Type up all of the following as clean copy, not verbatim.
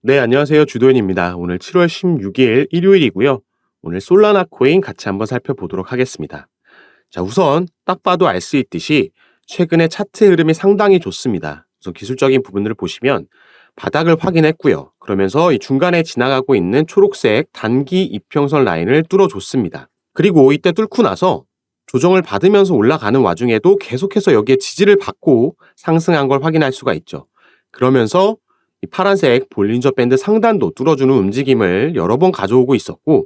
네, 안녕하세요. 주도현입니다. 오늘 7월 16일 일요일이고요. 오늘 솔라나 코인 같이 한번 살펴보도록 하겠습니다. 자, 우선 딱 봐도 알 수 있듯이 최근에 차트 흐름이 상당히 좋습니다. 우선 기술적인 부분들을 보시면 바닥을 확인했고요. 그러면서 이 중간에 지나가고 있는 초록색 단기 이평선 라인을 뚫어줬습니다. 그리고 이때 뚫고 나서 조정을 받으면서 올라가는 와중에도 계속해서 여기에 지지를 받고 상승한 걸 확인할 수가 있죠. 그러면서 이 파란색 볼린저 밴드 상단도 뚫어주는 움직임을 여러 번 가져오고 있었고,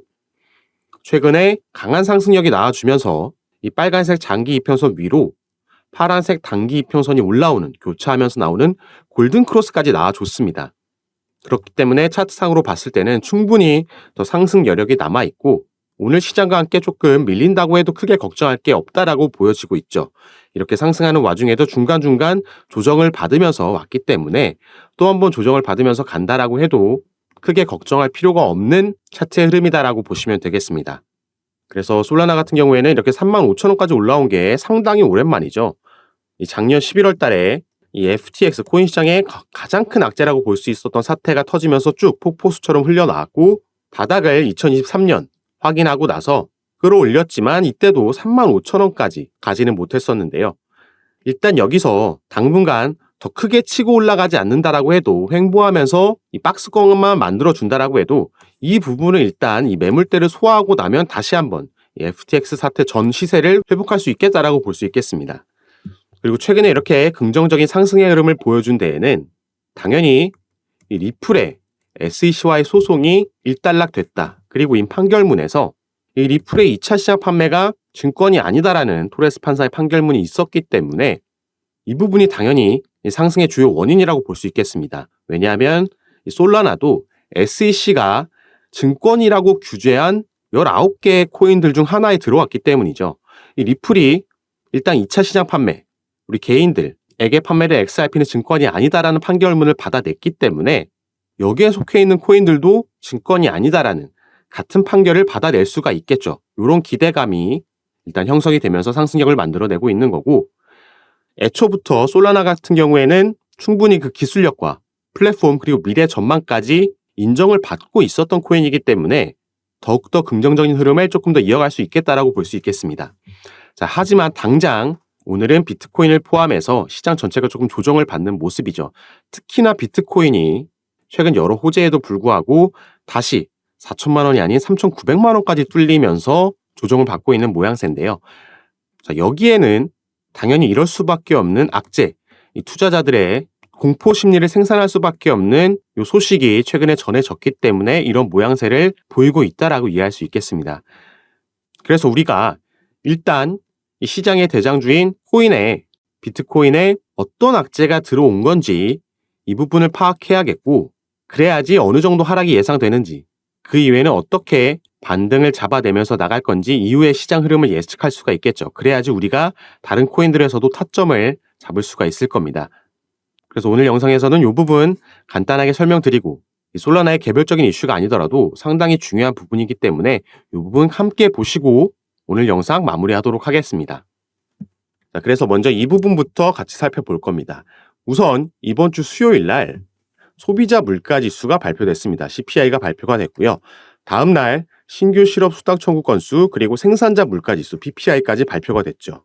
최근에 강한 상승력이 나와주면서 이 빨간색 장기 이평선 위로 파란색 단기 이평선이 올라오는, 교차하면서 나오는 골든 크로스까지 나와줬습니다. 그렇기 때문에 차트상으로 봤을 때는 충분히 더 상승 여력이 남아있고, 오늘 시장과 함께 조금 밀린다고 해도 크게 걱정할 게 없다라고 보여지고 있죠. 이렇게 상승하는 와중에도 중간중간 조정을 받으면서 왔기 때문에 또 한 번 조정을 받으면서 간다라고 해도 크게 걱정할 필요가 없는 차트의 흐름이다라고 보시면 되겠습니다. 그래서 솔라나 같은 경우에는 이렇게 35,000원까지 올라온 게 상당히 오랜만이죠. 이 작년 11월 달에 이 FTX 코인 시장의 가장 큰 악재라고 볼 수 있었던 사태가 터지면서 쭉 폭포수처럼 흘려나왔고, 바닥을 2023년 확인하고 나서 끌어올렸지만 이때도 35,000원까지 가지는 못했었는데요. 일단 여기서 당분간 더 크게 치고 올라가지 않는다라고 해도, 횡보하면서 이 박스권만 만들어준다라고 해도 이 부분을 일단 이 매물대를 소화하고 나면 다시 한번 이 FTX 사태 전 시세를 회복할 수 있겠다라고 볼 수 있겠습니다. 그리고 최근에 이렇게 긍정적인 상승의 흐름을 보여준 데에는 당연히 이 리플의 SEC와의 소송이 일단락됐다. 그리고 이 판결문에서 이 리플의 2차 시장 판매가 증권이 아니다라는 토레스 판사의 판결문이 있었기 때문에 이 부분이 당연히 상승의 주요 원인이라고 볼 수 있겠습니다. 왜냐하면 이 솔라나도 SEC가 증권이라고 규제한 19개의 코인들 중 하나에 들어왔기 때문이죠. 이 리플이 일단 2차 시장 판매, 우리 개인들에게 판매를 XRP는 증권이 아니다라는 판결문을 받아냈기 때문에 여기에 속해 있는 코인들도 증권이 아니다라는 같은 판결을 받아낼 수가 있겠죠. 이런 기대감이 일단 형성이 되면서 상승력을 만들어내고 있는 거고, 애초부터 솔라나 같은 경우에는 충분히 그 기술력과 플랫폼 그리고 미래 전망까지 인정을 받고 있었던 코인이기 때문에 더욱더 긍정적인 흐름을 조금 더 이어갈 수 있겠다라고 볼 수 있겠습니다. 자, 하지만 당장 오늘은 비트코인을 포함해서 시장 전체가 조금 조정을 받는 모습이죠. 특히나 비트코인이 최근 여러 호재에도 불구하고 다시 4천만 원이 아닌 3,900만 원까지 뚫리면서 조정을 받고 있는 모양새인데요. 자, 여기에는 당연히 이럴 수밖에 없는 악재, 이 투자자들의 공포 심리를 생산할 수밖에 없는 이 소식이 최근에 전해졌기 때문에 이런 모양새를 보이고 있다라고 이해할 수 있겠습니다. 그래서 우리가 일단 이 시장의 대장주인 비트코인에 어떤 악재가 들어온 건지 이 부분을 파악해야겠고, 그래야지 어느 정도 하락이 예상되는지, 그 이후에는 어떻게 반등을 잡아내면서 나갈 건지 이후의 시장 흐름을 예측할 수가 있겠죠. 그래야지 우리가 다른 코인들에서도 타점을 잡을 수가 있을 겁니다. 그래서 오늘 영상에서는 이 부분 간단하게 설명드리고, 이 솔라나의 개별적인 이슈가 아니더라도 상당히 중요한 부분이기 때문에 이 부분 함께 보시고 오늘 영상 마무리하도록 하겠습니다. 자, 그래서 먼저 이 부분부터 같이 살펴볼 겁니다. 우선 이번 주 수요일 날 소비자 물가지수가 발표됐습니다. CPI가 발표가 됐고요. 다음 날 신규 실업 수당 청구 건수 그리고 생산자 물가지수 PPI까지 발표가 됐죠.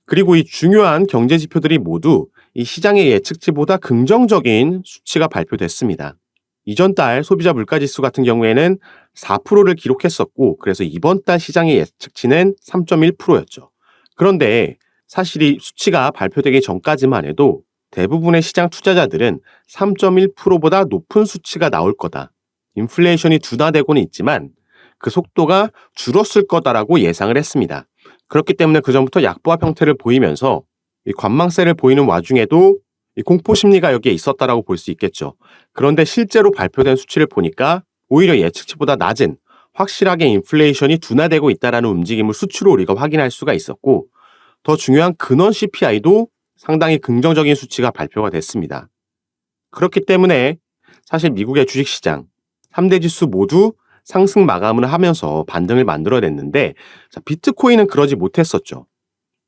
그리고 이 중요한 경제 지표들이 모두 이 시장의 예측치보다 긍정적인 수치가 발표됐습니다. 이전 달 소비자 물가지수 같은 경우에는 4%를 기록했었고, 그래서 이번 달 시장의 예측치는 3.1%였죠. 그런데 사실 이 수치가 발표되기 전까지만 해도 대부분의 시장 투자자들은 3.1%보다 높은 수치가 나올 거다. 인플레이션이 둔화되고는 있지만 그 속도가 줄었을 거다라고 예상을 했습니다. 그렇기 때문에 그전부터 약보합 형태를 보이면서 이 관망세를 보이는 와중에도 이 공포 심리가 여기에 있었다라고 볼 수 있겠죠. 그런데 실제로 발표된 수치를 보니까 오히려 예측치보다 낮은, 확실하게 인플레이션이 둔화되고 있다라는 움직임을 수치로 우리가 확인할 수가 있었고, 더 중요한 근원 CPI도 상당히 긍정적인 수치가 발표가 됐습니다. 그렇기 때문에 사실 미국의 주식시장 3대 지수 모두 상승 마감을 하면서 반등을 만들어냈는데, 자, 비트코인은 그러지 못했었죠.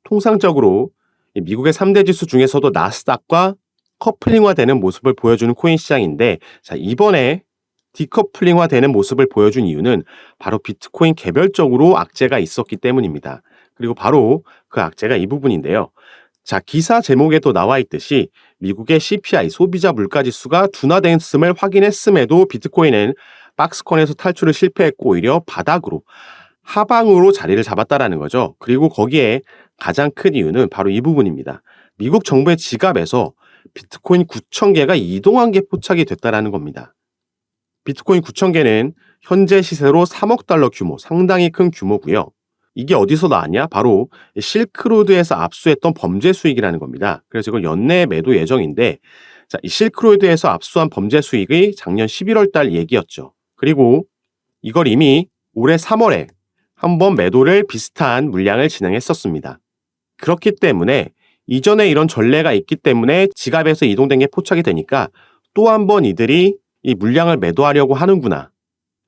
통상적으로 미국의 3대 지수 중에서도 나스닥과 커플링화되는 모습을 보여주는 코인 시장인데, 자, 이번에 디커플링화되는 모습을 보여준 이유는 바로 비트코인 개별적으로 악재가 있었기 때문입니다. 그리고 바로 그 악재가 이 부분인데요. 자, 기사 제목에도 나와 있듯이 미국의 CPI 소비자 물가지수가 둔화됐음을 확인했음에도 비트코인은 박스권에서 탈출을 실패했고 오히려 바닥으로 하방으로 자리를 잡았다라는 거죠. 그리고 거기에 가장 큰 이유는 바로 이 부분입니다. 미국 정부의 지갑에서 비트코인 9,000개가 이동한 게 포착이 됐다라는 겁니다. 비트코인 9,000개는 현재 시세로 3억 달러 규모, 상당히 큰 규모고요. 이게 어디서 나왔냐? 바로 실크로드에서 압수했던 범죄 수익이라는 겁니다. 그래서 이걸 연내 매도 예정인데, 자, 이 실크로드에서 압수한 범죄 수익이 작년 11월 달 얘기였죠. 그리고 이걸 이미 올해 3월에 한번 매도를 비슷한 물량을 진행했었습니다. 그렇기 때문에 이전에 이런 전례가 있기 때문에 지갑에서 이동된 게 포착이 되니까 또 한 번 이들이 이 물량을 매도하려고 하는구나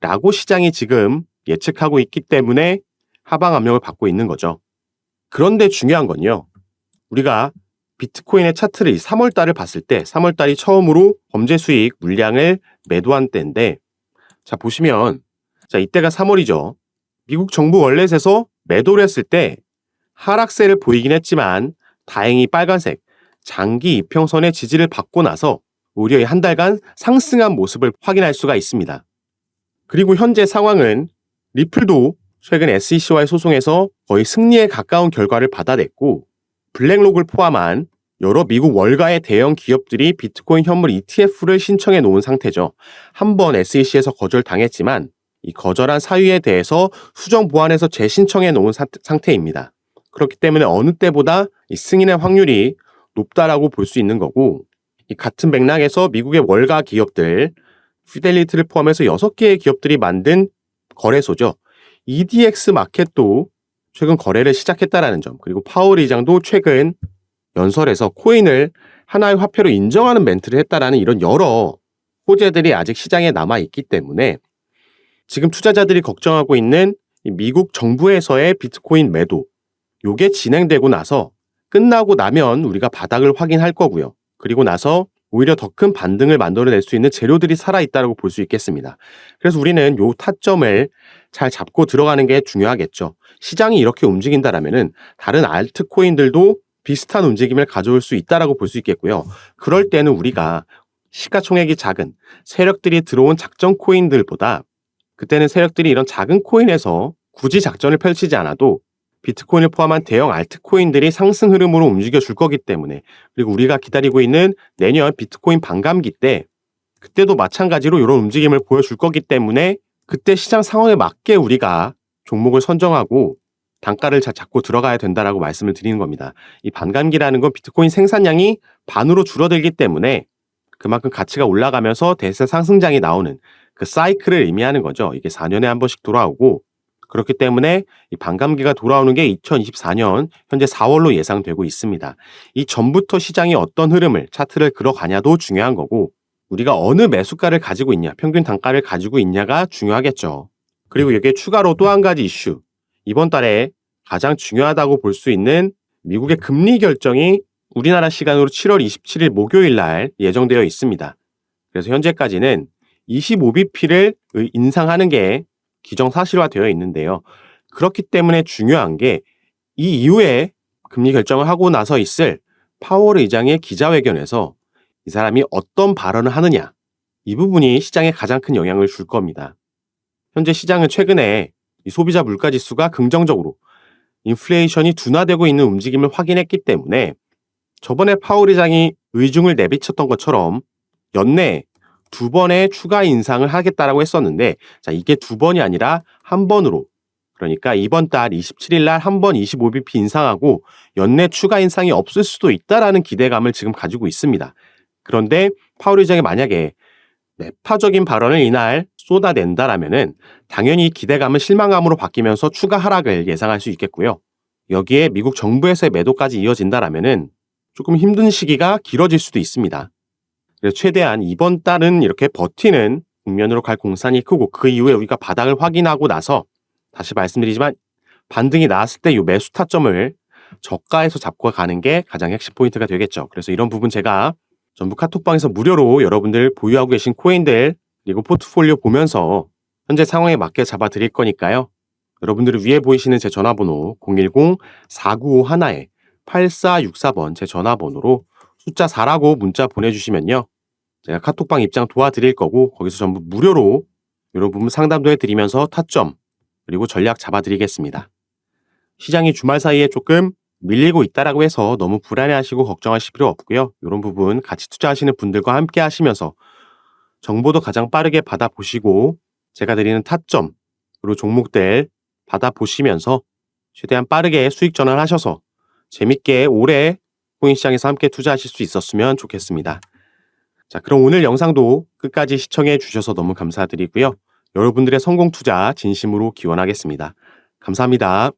라고 시장이 지금 예측하고 있기 때문에 하방 압력을 받고 있는 거죠. 그런데 중요한 건요. 우리가 비트코인의 차트를 3월 달을 봤을 때 3월 달이 처음으로 범죄 수익 물량을 매도한 때인데, 자, 보시면, 자, 이때가 3월이죠. 미국 정부 월렛에서 매도를 했을 때 하락세를 보이긴 했지만 다행히 빨간색 장기 이평선의 지지를 받고 나서 오히려 한 달간 상승한 모습을 확인할 수가 있습니다. 그리고 현재 상황은 리플도 최근 SEC와의 소송에서 거의 승리에 가까운 결과를 받아냈고, 블랙록을 포함한 여러 미국 월가의 대형 기업들이 비트코인 현물 ETF를 신청해 놓은 상태죠. 한번 SEC에서 거절당했지만 이 거절한 사유에 대해서 수정 보완해서 재신청해 놓은 상태입니다. 그렇기 때문에 어느 때보다 이 승인의 확률이 높다라고 볼 수 있는 거고, 이 같은 맥락에서 미국의 월가 기업들, 피델리티를 포함해서 6개의 기업들이 만든 거래소죠. EDX 마켓도 최근 거래를 시작했다라는 점, 그리고 파월 의장도 최근 연설에서 코인을 하나의 화폐로 인정하는 멘트를 했다라는 이런 여러 호재들이 아직 시장에 남아있기 때문에 지금 투자자들이 걱정하고 있는 미국 정부에서의 비트코인 매도, 요게 진행되고 나서 끝나고 나면 우리가 바닥을 확인할 거고요. 그리고 나서 오히려 더 큰 반등을 만들어낼 수 있는 재료들이 살아있다고 볼 수 있겠습니다. 그래서 우리는 요 타점을 잘 잡고 들어가는 게 중요하겠죠. 시장이 이렇게 움직인다라면은 다른 알트코인들도 비슷한 움직임을 가져올 수 있다라고 볼 수 있겠고요. 그럴 때는 우리가 시가총액이 작은 세력들이 들어온 작전 코인들보다 그때는 세력들이 이런 작은 코인에서 굳이 작전을 펼치지 않아도 비트코인을 포함한 대형 알트코인들이 상승 흐름으로 움직여 줄 거기 때문에, 그리고 우리가 기다리고 있는 내년 비트코인 반감기 때 그때도 마찬가지로 이런 움직임을 보여줄 거기 때문에 그때 시장 상황에 맞게 우리가 종목을 선정하고 단가를 잘 잡고 들어가야 된다라고 말씀을 드리는 겁니다. 이 반감기라는 건 비트코인 생산량이 반으로 줄어들기 때문에 그만큼 가치가 올라가면서 대세 상승장이 나오는 그 사이클을 의미하는 거죠. 이게 4년에 한 번씩 돌아오고, 그렇기 때문에 이 반감기가 돌아오는 게 2024년 현재 4월로 예상되고 있습니다. 이 전부터 시장이 어떤 흐름을 차트를 그려가냐도 중요한 거고, 우리가 어느 매수가를 가지고 있냐, 평균 단가를 가지고 있냐가 중요하겠죠. 그리고 여기에 추가로 또 한 가지 이슈, 이번 달에 가장 중요하다고 볼 수 있는 미국의 금리 결정이 우리나라 시간으로 7월 27일 목요일 날 예정되어 있습니다. 그래서 현재까지는 25bp를 인상하는 게 기정사실화되어 있는데요. 그렇기 때문에 중요한 게 이 이후에 금리 결정을 하고 나서 있을 파월 의장의 기자회견에서 이 사람이 어떤 발언을 하느냐, 이 부분이 시장에 가장 큰 영향을 줄 겁니다. 현재 시장은 최근에 이 소비자 물가지수가 긍정적으로 인플레이션이 둔화되고 있는 움직임을 확인했기 때문에 저번에 파월 의장이 의중을 내비쳤던 것처럼 연내 2번의 추가 인상을 하겠다라고 했었는데, 자, 이게 2번이 아니라 한 번으로, 그러니까 이번 달 27일 날 한 번 25bp 인상하고 연내 추가 인상이 없을 수도 있다라는 기대감을 지금 가지고 있습니다. 그런데 파월 의장이 만약에 매파적인 발언을 이날 쏟아낸다라면은 당연히 기대감은 실망감으로 바뀌면서 추가 하락을 예상할 수 있겠고요. 여기에 미국 정부에서의 매도까지 이어진다라면은 조금 힘든 시기가 길어질 수도 있습니다. 그래서 최대한 이번 달은 이렇게 버티는 국면으로 갈 공산이 크고, 그 이후에 우리가 바닥을 확인하고 나서 다시 말씀드리지만 반등이 나왔을 때 이 매수 타점을 저가에서 잡고 가는 게 가장 핵심 포인트가 되겠죠. 그래서 이런 부분 제가 전부 카톡방에서 무료로 여러분들 보유하고 계신 코인들 그리고 포트폴리오 보면서 현재 상황에 맞게 잡아드릴 거니까요. 여러분들을 위해 보이시는 제 전화번호 010-4951-8464번 제 전화번호로 숫자 4라고 문자 보내주시면요. 제가 카톡방 입장 도와드릴 거고 거기서 전부 무료로 이런 부분 상담도 해드리면서 타점 그리고 전략 잡아드리겠습니다. 시장이 주말 사이에 조금 밀리고 있다라고 해서 너무 불안해하시고 걱정하실 필요 없고요. 이런 부분 같이 투자하시는 분들과 함께 하시면서 정보도 가장 빠르게 받아보시고 제가 드리는 타점 그리고 종목들 받아보시면서 최대한 빠르게 수익 전환하셔서 재밌게 오래 코인 시장에서 함께 투자하실 수 있었으면 좋겠습니다. 자, 그럼 오늘 영상도 끝까지 시청해 주셔서 너무 감사드리고요. 여러분들의 성공 투자 진심으로 기원하겠습니다. 감사합니다.